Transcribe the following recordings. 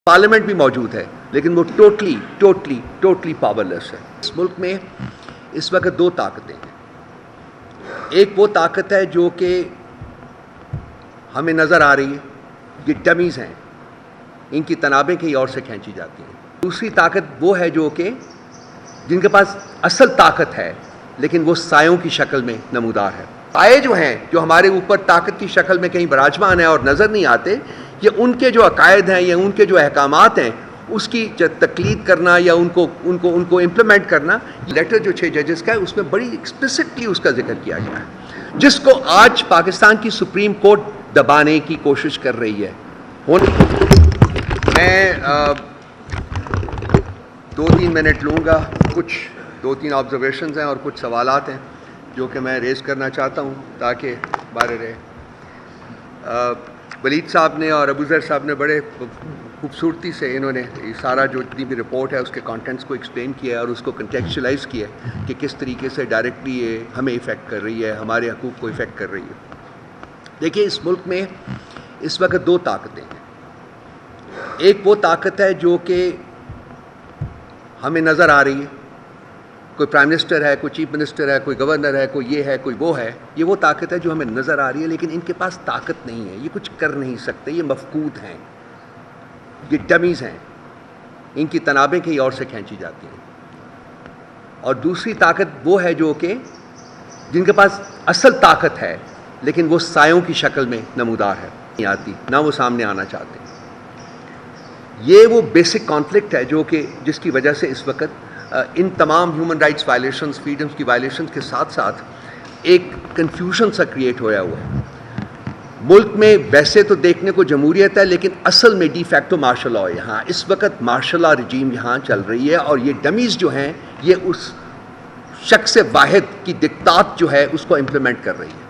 Parliament بھی موجود ہے لیکن وہ ٹوٹلی پاورلیس ہے۔ اس ملک میں اس وقت دو طاقتیں ہیں۔ ایک وہ طاقت ہے جو کہ ہمیں نظر آ رہی ہے، یہ ڈمیز ہیں، ان کی تنابیں کہیں اور سے کھینچی جاتی ہیں۔ دوسری طاقت وہ ہے جو کہ جن کے پاس اصل طاقت ہے لیکن وہ سایوں کی شکل میں نمودار ہے۔ سائے جو ہیں جو ہمارے اوپر طاقت کی شکل میں کہیں براجمان ہیں اور نظر نہیں آتے، یہ ان کے جو عقائد ہیں یا ان کے جو احکامات ہیں اس کی تقلید کرنا یا ان کو امپلیمنٹ کرنا۔ لیٹر جو 6 ججز کا ہے اس میں بڑی ایکسپلیسٹلی اس کا ذکر کیا گیا ہے، جس کو آج پاکستان کی سپریم کورٹ دبانے کی کوشش کر رہی ہے۔ میں 2-3 منٹ لوں گا، کچھ 2-3 آبزرویشنز ہیں اور کچھ سوالات ہیں جو کہ میں ریز کرنا چاہتا ہوں تاکہ بارے رہے۔ ولید صاحب نے اور ابو ذر صاحب نے بڑے خوبصورتی سے انہوں نے سارا جو جتنی بھی رپورٹ ہے اس کے کانٹینٹس کو ایکسپلین کیا ہے اور اس کو کنٹیکسچلائز کیا ہے کہ کس طریقے سے ڈائریکٹلی یہ ہمیں ایفیکٹ کر رہی ہے، ہمارے حقوق کو ایفیکٹ کر رہی ہے۔ دیکھیے، اس ملک میں اس وقت دو طاقتیں ہیں۔ ایک وہ طاقت ہے جو کہ ہمیں نظر آ رہی ہے، کوئی پرائم منسٹر ہے، کوئی چیف منسٹر ہے، کوئی گورنر ہے، کوئی یہ ہے، کوئی وہ ہے۔ یہ وہ طاقت ہے جو ہمیں نظر آ رہی ہے لیکن ان کے پاس طاقت نہیں ہے، یہ کچھ کر نہیں سکتے، یہ مفقود ہیں، یہ ڈمیز ہیں، ان کی تنابیں کہیں اور سے کھینچی جاتی ہیں۔ اور دوسری طاقت وہ ہے جو کہ جن کے پاس اصل طاقت ہے لیکن وہ سایوں کی شکل میں نمودار ہے، نہیں آتی، نہ وہ سامنے آنا چاہتے۔ یہ وہ بیسک کانفلکٹ ہے جو کہ جس کی وجہ سے اس وقت ان تمام ہیومن رائٹس وائلیشنز، فریڈمز کی وائلیشنز کے ساتھ ساتھ ایک کنفیوژن سا کریٹ ہوا ہوا ہے۔ ملک میں ویسے تو دیکھنے کو جمہوریت ہے لیکن اصل میں ڈی فیکٹو مارشل لا ہے۔ یہاں اس وقت مارشل لا رجیم یہاں چل رہی ہے اور یہ ڈمیز جو ہیں یہ اس شخص واحد کی دکتات جو ہے اس کو امپلیمنٹ کر رہی ہے،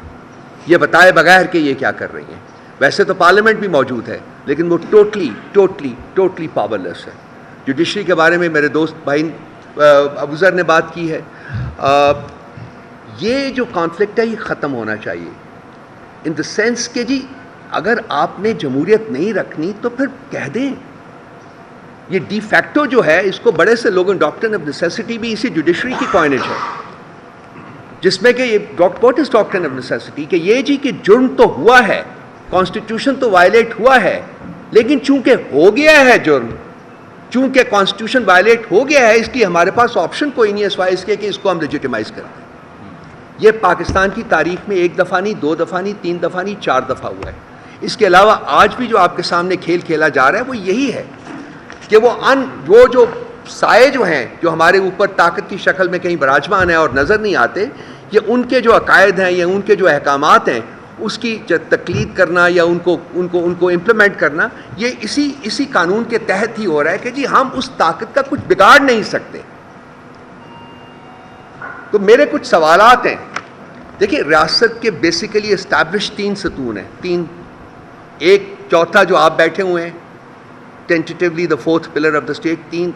یہ بتائے بغیر کہ یہ کیا کر رہی ہیں۔ ویسے تو پارلیمنٹ بھی موجود ہے لیکن وہ ٹوٹلی پاورلیس ہے۔ جوڈیشری کے بارے میں میرے دوست بھائی ابو ذر نے بات کی ہے، یہ جو کانفلکٹ ہے یہ ختم ہونا چاہیے، ان دا سینس کہ جی اگر آپ نے جمہوریت نہیں رکھنی تو پھر کہہ دیں۔ یہ ڈی فیکٹو جو ہے اس کو بڑے سے لوگوں ڈاکٹرن آف نیسیسٹی بھی اسی جوڈیشری کی کوائنج ہے، جس میں کہ یہ واٹ از ڈاکٹرن آف نیسیسٹی کہ یہ جی کہ جرم تو ہوا ہے، کانسٹیٹیوشن تو وائلیٹ ہوا ہے، لیکن چونکہ ہو گیا ہے جرم، چونکہ کانسٹیٹیوشن وائلیٹ ہو گیا ہے، اس لیے ہمارے پاس آپشن کوئی نہیں ہے سوائے اس کے کہ اس کو ہم لیجیٹیمائز کریں۔ یہ پاکستان کی تاریخ میں 1 دفعہ نہیں، 2 دفعہ نہیں، 3 دفعہ نہیں، 4 دفعہ ہوا ہے۔ اس کے علاوہ آج بھی جو آپ کے سامنے کھیل کھیلا جا رہا ہے وہ یہی ہے کہ وہ جو سائے جو ہیں جو ہمارے اوپر طاقت کی شکل میں کہیں براجمان ہیں اور نظر نہیں آتے، یہ ان کے جو عقائد ہیں یا ان کے جو احکامات ہیں اس کی تقلید کرنا یا ان کو امپلیمنٹ کرنا، یہ اسی قانون کے تحت ہی ہو رہا ہے کہ جی ہم اس طاقت کا کچھ بگاڑ نہیں سکتے۔ تو میرے کچھ سوالات ہیں۔ دیکھیں، ریاست کے بیسیکلی اسٹیبلش 3 ستون ہیں، ایک چوتھا جو آپ بیٹھے ہوئے ہیں، ٹینٹیٹیولی دا 4th pillar of the state, 3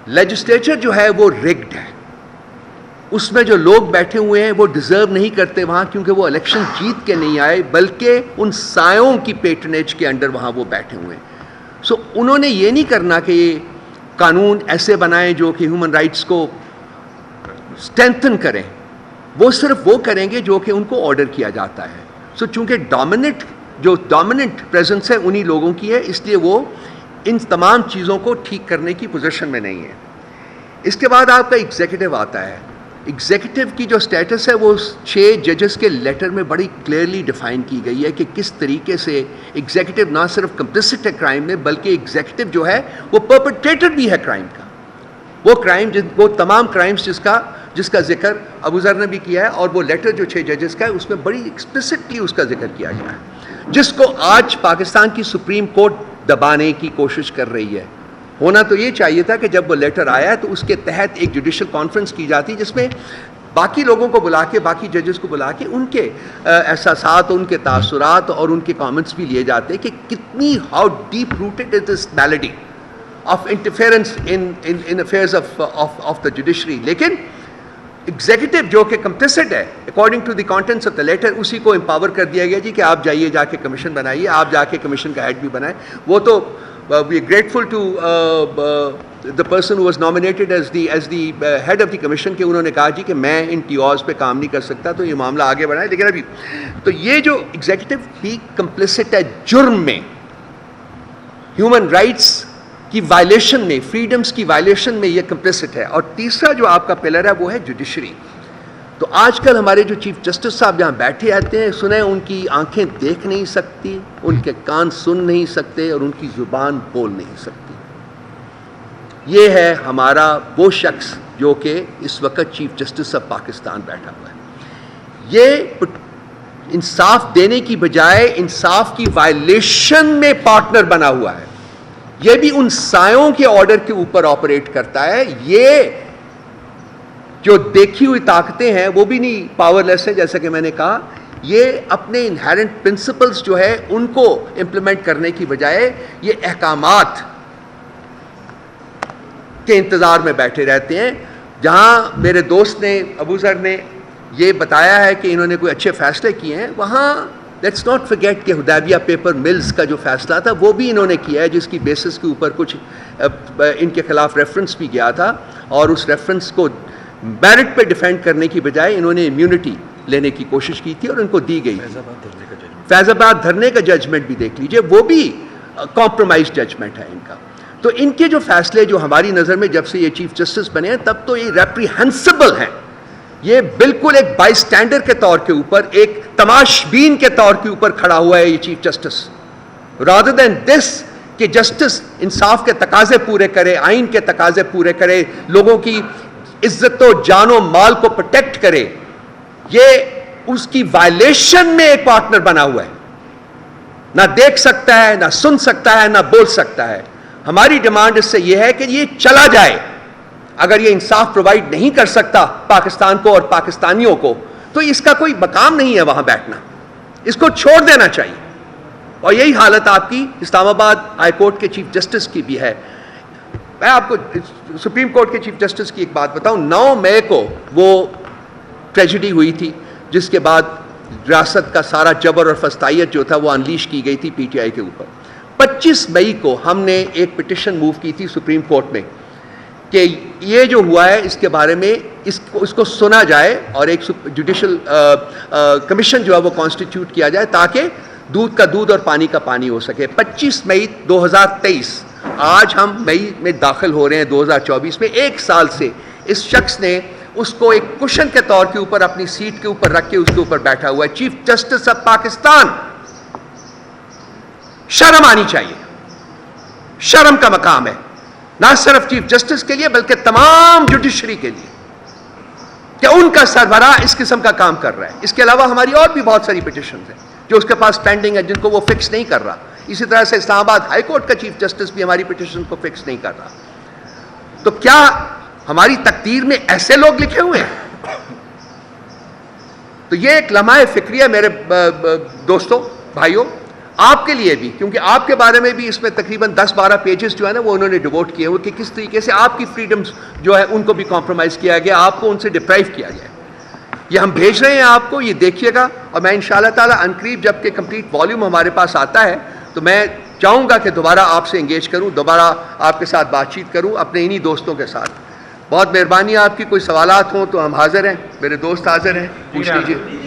legislature جو ہے وہ ریگڈ ہے، اس میں جو لوگ بیٹھے ہوئے ہیں وہ ڈیزرو نہیں کرتے وہاں، کیونکہ وہ الیکشن جیت کے نہیں آئے بلکہ ان سایوں کی پیٹرنیج کے انڈر وہاں وہ بیٹھے ہوئے ہیں۔ سو انہوں نے یہ نہیں کرنا کہ یہ قانون ایسے بنائیں جو کہ ہیومن رائٹس کو اسٹرینتھن کریں، وہ صرف وہ کریں گے جو کہ ان کو آرڈر کیا جاتا ہے۔ سو چونکہ ڈومیننٹ پریزنس ہے انہی لوگوں کی ہے، اس لیے وہ ان تمام چیزوں کو ٹھیک کرنے کی پوزیشن میں نہیں ہے۔ اس کے بعد آپ کا ایگزیکٹو آتا ہے۔ ایگزیکٹو کی جو سٹیٹس ہے وہ 6 ججز کے لیٹر میں بڑی کلیئرلی ڈیفائن کی گئی ہے کہ کس طریقے سے ایگزیکٹو نہ صرف کمپلسٹ ہے کرائم میں بلکہ ایگزیکٹو جو ہے وہ پرپیٹریٹر بھی ہے کرائم کا، وہ تمام کرائمز جس کا ذکر ابو ذر نے بھی کیا ہے، اور وہ لیٹر جو 6 ججز کا ہے اس میں بڑی ایکسپلیسٹلی اس کا ذکر کیا گیا ہے، جس کو آج پاکستان کی سپریم کورٹ دبانے کی کوشش کر رہی ہے۔ ہونا تو یہ چاہیے تھا کہ جب وہ لیٹر آیا تو اس کے تحت ایک جوڈیشل کانفرنس کی جاتی جس میں باقی لوگوں کو بلا کے، باقی ججز کو بلا کے ان کے احساسات، ان کے تاثرات اور ان کے کامنٹس بھی لیے جاتے کہ کتنی how deep rooted is this malady of interference in affairs of the judiciary. لیکن ایگزیکٹو جو کہ کمپلیسٹ ہے according to the contents of the letter, اسی کو امپاور کر دیا گیا جی کہ آپ جائیے جا کے کمیشن بنائیے, آپ جا کے کمیشن کا ہیڈ بھی بنائیں. وہ تو we are grateful to the person who was nominated as the head of the commission کہ انہوں نے کہا جی کہ میں ان ٹیوز پہ کام نہیں کر سکتا, تو یہ معاملہ آگے بڑھائے. لیکن ابھی تو یہ جو ایگزیکٹو بھی کمپلیسٹ ہے جرم میں, ہیومن رائٹس کی وائلیشن میں, فریڈمز کی وائلیشن میں یہ کمپلیسٹ ہے. اور تیسرا جو آپ کا پلر ہے وہ ہے جوڈیشری. تو آج کل ہمارے جو چیف جسٹس صاحب جہاں بیٹھے آتے ہیں, سنیں ان کی آنکھیں دیکھ نہیں سکتی, ان کے کان سن نہیں سکتے, اور ان کی زبان بول نہیں سکتی. یہ ہے ہمارا وہ شخص جو کہ اس وقت چیف جسٹس آف پاکستان بیٹھا ہوا ہے. یہ انصاف دینے کی بجائے انصاف کی وائلیشن میں پارٹنر بنا ہوا ہے. یہ بھی ان سایوں کے آرڈر کے اوپر آپریٹ کرتا ہے. یہ جو دیکھی ہوئی طاقتیں ہیں وہ بھی نہیں پاور لیس ہیں, جیسا کہ میں نے کہا. یہ اپنے انہیرنٹ پرنسپلز جو ہے ان کو امپلیمنٹ کرنے کی بجائے یہ احکامات کے انتظار میں بیٹھے رہتے ہیں. جہاں میرے دوست نے, ابو ذر نے یہ بتایا ہے کہ انہوں نے کوئی اچھے فیصلے کیے ہیں, وہاں لیٹس ناٹ فرگیٹ کہ حدیبیہ پیپر ملز کا جو فیصلہ تھا وہ بھی انہوں نے کیا ہے, جس کی بیسس کے اوپر کچھ ان کے خلاف ریفرنس بھی گیا تھا, اور اس ریفرنس کو میرٹ پہ ڈیفینڈ کرنے کی بجائے انہوں نے امیونٹی لینے کی کوشش کی تھی اور ان کو دی گئی. فیض آباد دھرنے کا ججمنٹ بھی دیکھ لیجئے, وہ بھی کمپرومائز ججمنٹ ہے ان کا. تو ان کے جو فیصلے جو ہماری نظر میں جب سے یہ چیف جسٹس بنے ہیں تب تو یہ ریپریہنسبل ہیں. یہ بالکل ایک بائی سٹینڈر کے طور کے اوپر, ایک تماشبین کے طور کے اوپر کھڑا ہوا ہے یہ چیف جسٹس, رادر دین دس کہ جسٹس انصاف کے تقاضے پورے کرے, آئین کے تقاضے پورے کرے, لوگوں کی عزت و جان و مال کو پروٹیکٹ کرے. یہ اس کی وائلیشن میں ایک پارٹنر بنا ہوا ہے. نہ دیکھ سکتا ہے, نہ سن سکتا ہے, نہ بول سکتا ہے. ہماری ڈیمانڈ اس سے یہ ہے کہ یہ چلا جائے. اگر یہ انصاف پرووائڈ نہیں کر سکتا پاکستان کو اور پاکستانیوں کو, تو اس کا کوئی مقام نہیں ہے وہاں بیٹھنا, اس کو چھوڑ دینا چاہیے. اور یہی حالت آپ کی اسلام آباد ہائی کورٹ کے چیف جسٹس کی بھی ہے. میں آپ کو سپریم کورٹ کے چیف جسٹس کی ایک بات بتاؤں. 9 مئی کو وہ ٹریجڈی ہوئی تھی, جس کے بعد ریاست کا سارا جبر اور فسطائیت جو تھا وہ انلیش کی گئی تھی پی ٹی آئی کے اوپر. 25 مئی کو ہم نے ایک پٹیشن موو کی تھی سپریم کورٹ میں کہ یہ جو ہوا ہے اس کے بارے میں اس کو سنا جائے اور ایک جوڈیشل کمیشن جو ہے وہ کانسٹیٹیوٹ کیا جائے تاکہ دودھ کا دودھ اور پانی کا پانی ہو سکے. 25 مئی 2023, آج ہم مئی میں داخل ہو رہے ہیں 2024 میں. 1 سال سے اس شخص نے اس کو ایک کشن کے طور کے اوپر اپنی سیٹ کے اوپر رکھ کے اس کے اوپر بیٹھا ہوا ہے. چیف جسٹس آف پاکستان, شرم آنی چاہیے. شرم کا مقام ہے نہ صرف چیف جسٹس کے لیے بلکہ تمام جوڈیشری کے لیے کہ ان کا سربراہ اس قسم کا کام کر رہا ہے. اس کے علاوہ ہماری اور بھی بہت ساری پٹیشنز ہیں جو اس کے پاس پینڈنگ ہے, جن کو وہ فکس نہیں کر رہا. اسی طرح سے اسلام آباد ہائی کورٹ کا چیف جسٹس بھی ہماری پٹیشن کو فکس نہیں کر رہا. تو کیا ہماری تقدیر میں ایسے لوگ لکھے ہوئے ہیں؟ تو یہ ایک لمحہ فکریہ میرے دوستوں, بھائیوں, آپ کے لیے بھی, کیونکہ آپ کے بارے میں بھی اس میں تقریباً 10-12 پیجز جو ہے نا وہ انہوں نے ڈیووٹ کیے ہوئے کہ کس طریقے سے آپ کی فریڈمز جو ہے ان کو بھی کمپرومائز کیا گیا, آپ کو ان سے ڈپرائیو کیا گیا. یہ ہم بھیج رہے ہیں آپ کو, یہ دیکھیے گا. اور میں انشاءاللہ تعالیٰ عنقریب جب کہ کمپلیٹ والیوم ہمارے پاس آتا ہے تو میں چاہوں گا کہ دوبارہ آپ سے انگیج کروں, دوبارہ آپ کے ساتھ بات چیت کروں اپنے انہی دوستوں کے ساتھ. بہت مہربانی آپ کی. کوئی سوالات ہوں تو ہم حاضر ہیں, میرے دوست حاضر ہیں, پوچھ لیجیے.